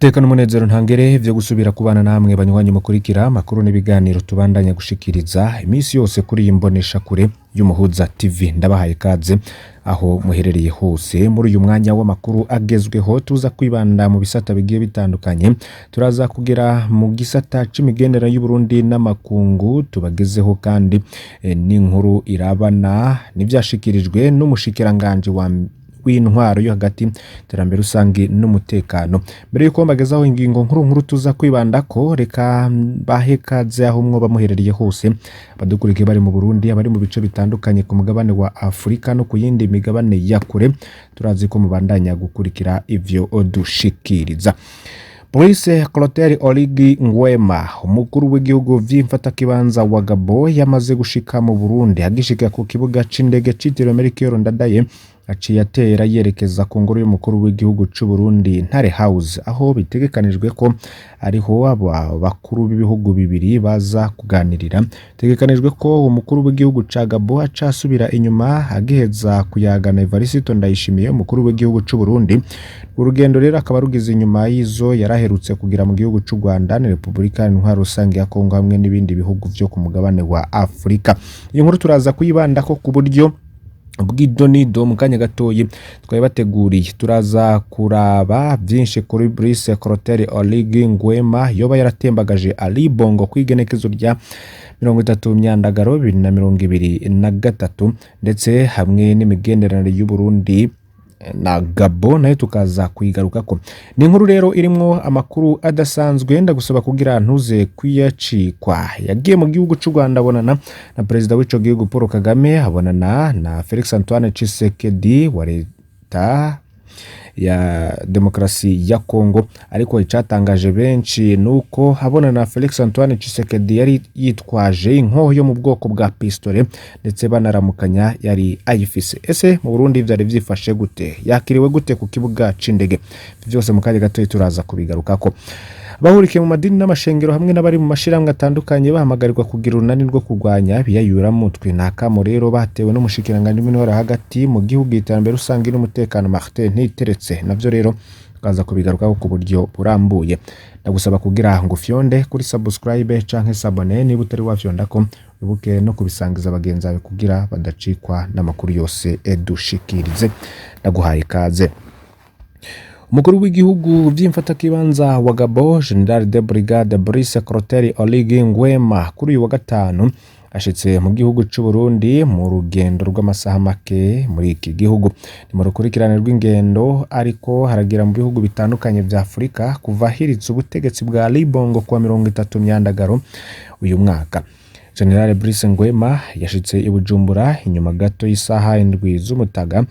Teka n'umunezero ntangere vyo gusubira kubana namwe banywanyi mukurikira makuru n'ibiganiro tubandanya gushikiriza imisi yose kuri imbonesha kure y'Umuhuza TV. Ndabahaye kaze aho muherereye hose muri uyu mwanya w'amakuru agezweho, tuza kwibanda mu bisata bigiye bitandukanye. Turaza kugera mu gisata c'imigendera y'u Burundi n'amakungu, tubagezeho kandi n'inkuru irabana n'ivyashikirijwe n'umushikiranganje w'intwaro yo hagati, terambere rusangi n'umutekano. Mbere yuko mbagezaho ingingo nkuru tuza kwibandako, reka bahe kaze aho mwoba muherereye hose badukurikiye bari mu Burundi, abari mu bice bitandukanye ku mugabane wa Afrika no ku yindi migabane ya kure. Turazi ko mubandanya gukurikira ivyo dushikiriza. Brice Clotaire Oligui Nguema, umukuru w'igihugu vy'imfatakibanza wa Gabon, yamaze gushika mu Burundi. Agishika ku kibuga c'indege citiriwe Melchior Ndadaye, aciye atera yerekeza ku ngoro y'umukuru w'igihugu c'u Burundi Ntare House, aho bitegekanijwe ko ariho abakuru b'ibihugu bibiri baza kuganirira. Bitegekanijwe ko umukuru w'igihugu ca Gabon acasubira inyuma agiheza kuyagana Evariste Ndayishimiye, umukuru w'igihugu c'u Burundi. Urugendo rero akaba rugize inyuma y'izo yaraherutse kugira mu gihugu c'u Rwanda na Republika Iharanira Rusange ya Kongo hamwe n'ibindi bihugu vyo ku mugabane wa Afrika. Iyi nkuru turaza kuyibandako ku buryo bw'idonido mu kanya gatoyi twaye bateguriye. Turaza kuraba byinshi kuri Brice Clotaire Oligui Nguema yoba yaratembagaje Ali Bongo kwigenekezo rya 30 Myandagaro 2023, ndetse hamwe n'imigenderanire y'u Burundi na Gabon nayo tukaza kuyigarukako. Ni inkuru rero irimwo amakuru adasanzwe, ndagusaba kugira ntuze kwiyacikwa. Yagiye mu gihugu c'u Rwanda abonana na perezida w'ico gihugu Paul Kagame, abonana na Felix Antoine Tshisekedi wa leta ya demokrasi ya Kongo. Ariko icatangaje benshi nuko abonana na Felix Antoine Tshisekedi yari yitwaje inkoho yo mu bwoko bwa pistolet, ndetse banaramukanya yari ayifise. Ese mu Burundi vyari vyifashe gute? Yakiriwe gute ku kibuga c'indege? Vyose mu kanya gato turaza kubigarukako. Bahurikiye mu madini n'amashengero hamwe n'abari mu mashiramwe atandukanye bahamagarirwa kugira urunani rwo kurwanya biyayura mutwe. Nakamo rero batewe n'umushikiranganje w'intwaro hagati mu gihugu, iterambere rusangi n'umutekano Martin Ntiteretse. Navyo rero kaza kubigarukako ku buryo burambuye. Ndagusaba kugira ngo fyonde kuri subscribe canke s'abone niba utari wafyondako, wibuke no kubisangiza abagenzi bawe kugira badacikwa n'amakuru yose edushikirize. Ndaguhaye kaze. Umukuru w'igihugu vy'imfatakibanza wa Gabon, General de Brigade Brice Clotaire Oligui Nguema, kuri uyu wa gatanu ashitse mu gihugu c'u Burundi mu rugendo rw'amasaha make muri iki gihugu. Ni mu rukurikirane rw'ingendo ariko haragira mu bihugu bitandukanye vya Afrika kuva hiritse ubutegetsi bwa Ali Bongo kwa 30 Myandagaro uyu mwaka. General Brice Nguema yashitse i Bujumbura inyuma gato y'isaha 7 z'umutaga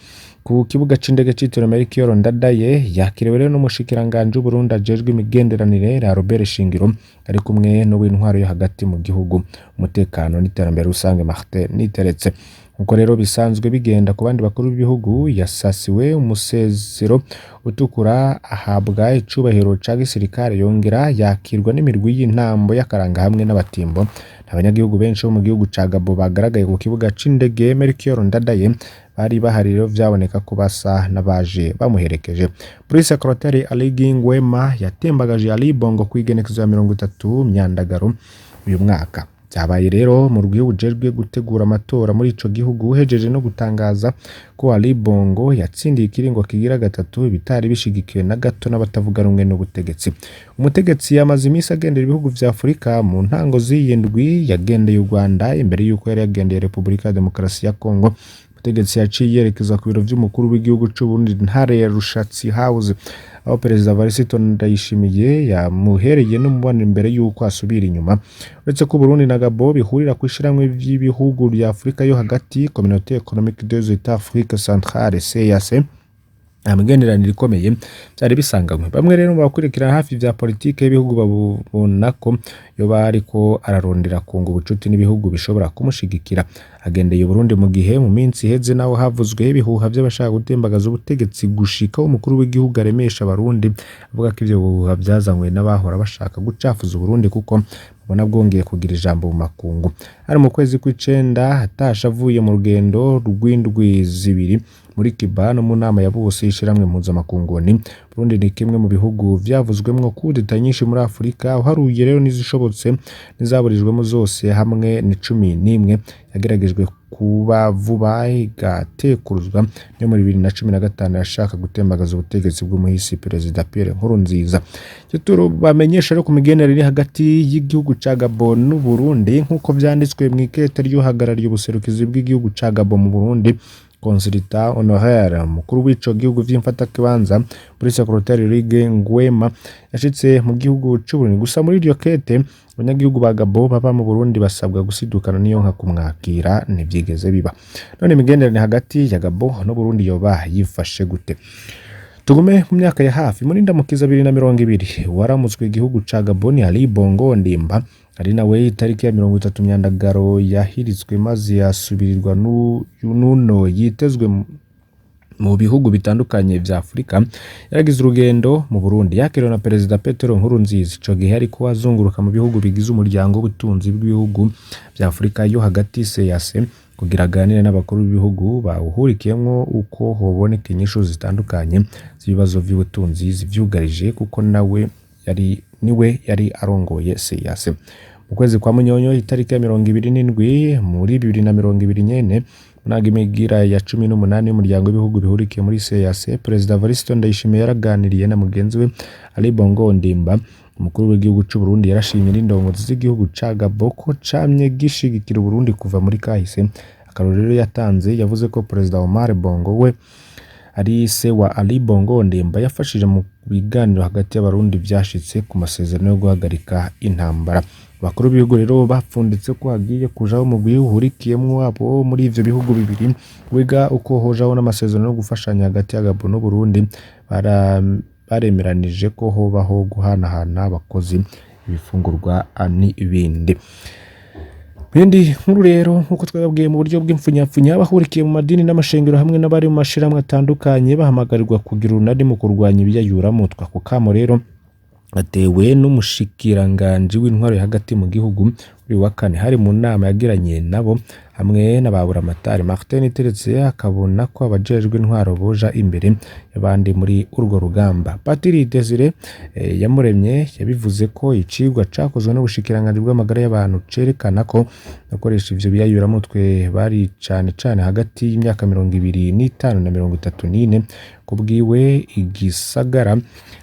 ku kibuga c'indege citiriwe Melchior Ndadaye. Yakiriwe rero n'umushikiranganje w'u Burundi ajejwe imigenderanire na Robert Shingiro, ari kumwe n'uw'intwaro yo hagati mu gihugu, umutekano n'iterambere rusange Martin Ntiteretse. Uko rero bisanzwe bigenda ku bandi bakuru b'ibihugu, yasasiwe umusezero utukura, ahabwa icubahiro ca gisirikare, yongera yakirwa n'imirwi y'intambo y'akaranga hamwe n'abatimbo. Abanyagihugu benshi bo mu gihugu ca Gabon bagaragaye ku kibuga c'indege Melchior Ndadaye bari bahari rero vyaboneka ko basa n'abaje bamuherekeje. Brice Clotaire Oligui Nguema yatembagaje Ali Bongo kwigenekezo ya 30 Myandagaro uyu mwaka. Byabaye rero mu rwego ujejwe gutegura amatora muri ico gihugu, uhejeje no gutangaza ko Ali Bongo yatsindiye ikiringo kigira gatatu bitari bishigikiwe na gato n'abatavuga rumwe n'ubutegetsi. Umutegetsi yamaze imisi agendera ibihugu vya Afrika. Mu ntango z'iyindwi yagendeye u Rwanda imbere yuko yari yagendeye Republika ya Demokarasi ya Kongo. Umutegetsi yaciye yerekeza ku biro vy'umukuru w'igihugu c'u Burundi Ntare Rushatsi House, aho perezida Evariste Ndayishimiye yamuhereye n'umubano imbere yuko asubira inyuma. Uretse ko Burundi na Gabon bihurira kwishiramwe vy'ibihugu bya Afrika yo hagati, Communauté économique des États Afrique centrale CEEAC, amagenderanire ikomeye byari bisanganywe. Bamwe rero mu bakurikirana hafi vya politike y'ibihugu babona ko yoba ariko ararondera kunga ubucuti n'ibihugu bishobora kumushigikira. Agendeye Burundi mu gihe mu minsi iheze naho havuzwe ibihuha by'abashaka gutembagaza ubutegetsi gushika umukuru w'igihugu aremesha Abarundi, avuga ko ivyo bihuha byazanywe n'abahora bashaka gucafuza Burundi kuko babona bwongeye kugira ijambo mu makungu. hari mu kwezi kw'icenda atasha avuye mu rugendo rw'indwi zibiri muri Cuba no mu nama ya bose ishiramwe mpuzamakunguni. Burundi ni kimwe mu bihugu vyavuzwemwo kudeta nyinshi muri Afurika, uharuye rero n'izishobotse n'izaburijwemo zose hamwe ni 11 yageragejwe kuba vuba igatekuruzwa yo muri 2015 yashaka gutembagaza ubutegetsi bw'umuhisi Perezida Pierre Nkurunziza. Cyo bamenyesha rero ku migenderanire hagati y'igihugu ca Gabon n'u Burundi nk'uko vyanditswe mu ikete ry'uhagarariye ubuserukizi bw'igihugu ca Gabon mu Burundi, Consulta Honoraire mukuru w'ico gihugu vy'imfatakibanza muri Secretary Ligue Ngwema yashitse mu gihugu c'u Burundi. Gusa muri iryo kete abanyagihugu ba Gabon baba mu Burundi basabwa gusidukana niyo nka kumwakira ntivyigeze biba. None imigenderanire hagati ya Gabon no Burundi yoba yifashe gute? Tugume mu myaka ya hafi muri ndamukiza 2020 waramutswe igihugu ca Gabon Ali Bongo Ondimba ari nawe itariki ya 30 Myandagaro yahiritswe maze yasubirirwa n'uno yitezwe mu bihugu bitandukanye vya Afrika. Yaragize urugendo mu Burundi yakiriwe na Perezida Petero Nkurunziza. Ico gihe ariko azunguruka mu bihugu bigize umuryango w'ubutunzi bw'ibihugu vya Afrika yo hagati CEEAC kugira aganire n'abakuru b'ibihugu bawuhurikiyemwo uko hoboneka inyishu zitandukanye z'ibibazo vy'ubutunzi zivyugarije, kuko niwe yari arongoye CEEAC. Mu kwezi kwa Munyonyo itariki ya 27 muri 2020 nyene munagimigira ya 18 y'umuryango w'ibihugu bihurikiye muri CEEAC, Perezida Evariste Ndayishimiye yaraganiriye na mugenzi we Ali Bongo Ondimba. Umukuru w'igihugu c'u Burundi yarashimye n'indongozi z'igihugu ca Gabon ko camye gishigikira Burundi kuva muri kahise. Akarorero yatanze yavuze ko Perezida Omar Bongo we ari se wa Ali Bongo Ondimba yafashije mu biganiro hagati y'abarundi vyashitse ku masezerano yo guhagarika intambara. Bakuru b'ibihugu rero bapfunditse ko hagiye kujaho mu bihurikiyemwo abo muri ivyo bihugu bibiri wiga uko hojaho n'amasezerano yo gufashanya hagati ya Gabon no Burundi. Baremeranije ko hobaho guhanahana abakozi, ibifungurwa n'ibindi. Bindi nkuru rero nkuko twababwiye mu buryo bw'imfunyapfunya bahurikiye mu madini n'amashengero hamwe n'abari mu mashiramwe atandukanye bahamagarirwa kugira urunani mu kurwanya ibiyayuramutwe. Ako kamo rero atewe n'umushikiranganje w'intwaro hagati mu gihugu uri wa kane hari mu nama yagiranye nabo hamwe n'ababuramatari. Martin Teretse akabona ko abajejwe intwaro boja imbere y'abandi muri urwo rugamba. Patiri Desire Yamuremye yabivuze ko icigwa cakozwe n'ubushikiranganje bw'amagara y'abantu cerekana ko akoresha ivyo biyayuramutwe bari cane hagati y'imyaka 25 na 34. Kubwiwe igisagara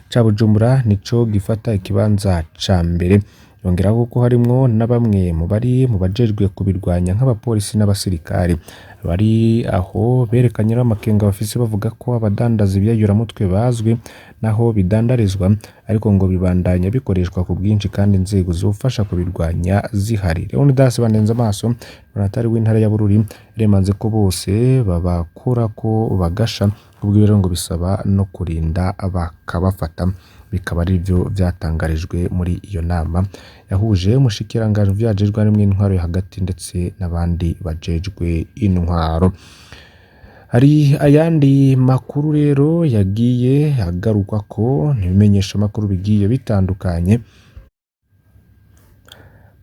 ca Bujumbura nico gifata ikibanza ca mbere. Yongeraho ko harimwo na bamwe mu bari mu bajejwe kubirwanya nk'abapolisi n'abasirikare. Bari aho berekanye amakenga bafise bavuga ko abadandaza ibyayuramutwe bazwi naho bidandarizwa, ariko ngo bibandanya bikoreshwa ku bwinshi kandi inzego zofasha kubirwanya zihari. Leonidas Banenza amaso Bonatari w'intara ya Bururi remanze ko bose babakora ko bagasha, kubw'ibiro ngo bisaba no kurinda bakabafata. Bikaba ari byo byatangarijwe muri iyo nama yahuje umushikiranganje vyajejwe n'imwe intwaro hagati ndetse n'abandi bajejwe intwaro. Hari ayandi makuru rero yagiye agaruka ko ntibimenyesha makuru bigiye bitandukanye.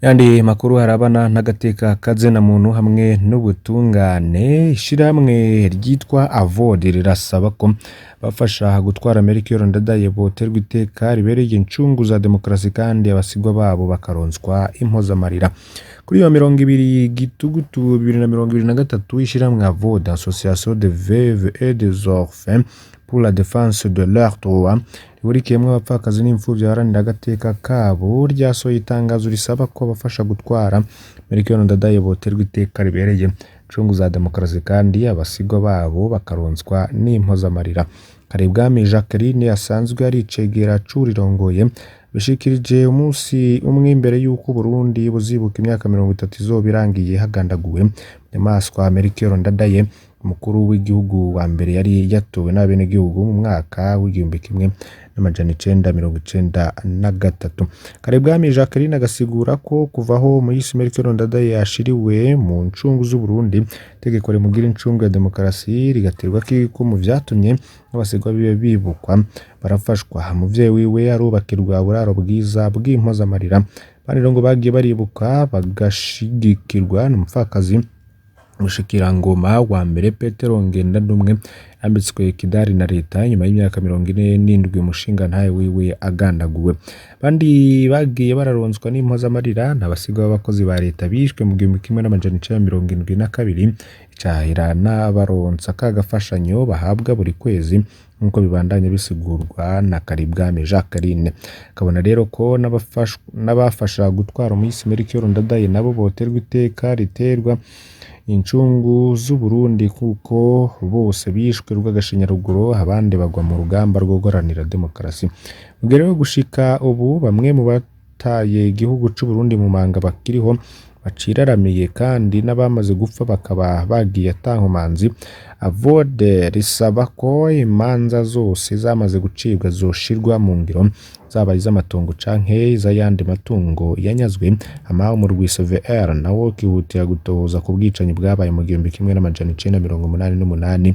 Yandi makuru harabana n'agateka kazena muntu hamwe n'ubutungane. Ishiramwe ryitwa Avode rirasaba ko bafasha gutwara Amerika Ndadaye boterwa iteka ribereye incungu za demokrasi kandi abasigwa babo bakaronswa impozamarira. Kuri yo 20 Gitugutu 2023 ishiramwe Avode, Association de Veuves et des Orphelins pour la défense de leurs droits, rihurikiyemwo abapfakazi n'imfuvyi baharanira agateka kabo, ryasohoye itangazo risaba ko bafasha gutwara Amerika Ndadaye boterwa iteka ribereye incungu za demokrasi kandi abasigwa babo bakaronswa n'impozamarira. Karebwami Jacqueline asanzwe ari icegera curirongoye bishikirije umunsi umwe imbere y'uko Burundi buzibuka imyaka 30 izoba irangiye hagandaguwe nyamaswa Amerika Ndadaye, umukuru w'igihugu wa mbere yari yatowe n'abenegihugu mu mwaka w'1993. Karebwami Jacqueline agasigura ko kuvaho muri Amerika Ndadaye yashiriwe mu ncungu z'u Burundi, tegeko rimugira incungu ya demokrasi rigaterwa ko mu vyatumye abasigwa bibe bibukwa barafashwa. Umuvyeyi wiwe arubakirwa buraro bwiza bw'impozamarira bandi rero ngo bagiye baribuka bagashigikirwa n'umupfakazi Mushikirangoma wa mbere Petero Ngendandumwe yambitswe kidari na leta nyuma y'imyaka 47 umushinga ntaye wiwe agandaguwe. Bandi bagiye bararonswa n'impozamarira n'abasigwa b'abakozi ba leta bishwe mu 1972 icahira n'abaronsa kagafashanyo bahabwa buri kwezi nkuko bibandanya bisigurwa na Karibwami Jacqueline. Kabona rero ko n'abafasha gutwara umuyisi Melchior Ndadaye nabo boterwa iteka riterwa incungu z'u Burundi kuko bose bishwe rw'agashinyaruguru abandi bagwa mu rugamba rwo guharanira demokarasi. Mugereho gushika ubu bamwe mu bataye igihugu c'u Burundi mu manga bakiriho baciraramiye kandi n'abamaze gupfa bakaba bagiye atankomanzi. Avode risaba ko imanza zose zamaze gucibwa zoshirwa mu ngiro zaba iz'amatongo canke iz'ayandi matungo yanyazwe. Amaho mu rwise VR nawo kihutira gutoza ku bwicanyi bwabaye mu 1988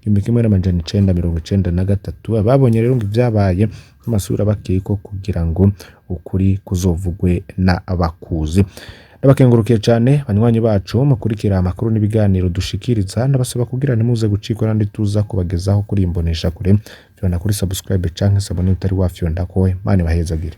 1993 ababonye rero ngo ivyabaye amasura bakiko kugira ngo ukuri kuzovugwe na abakuzi. Nabakengurukiye cyane banywanyi bacu mukurikira amakuru n'ibiganiro dushikiriza ndabasaba kugira ntimuze gucikwa kandi tuza kubagezaho kuri imbonesha kure. Byona kuri subscribe canke sabone utari wafyonda ko Imana ibahezagire.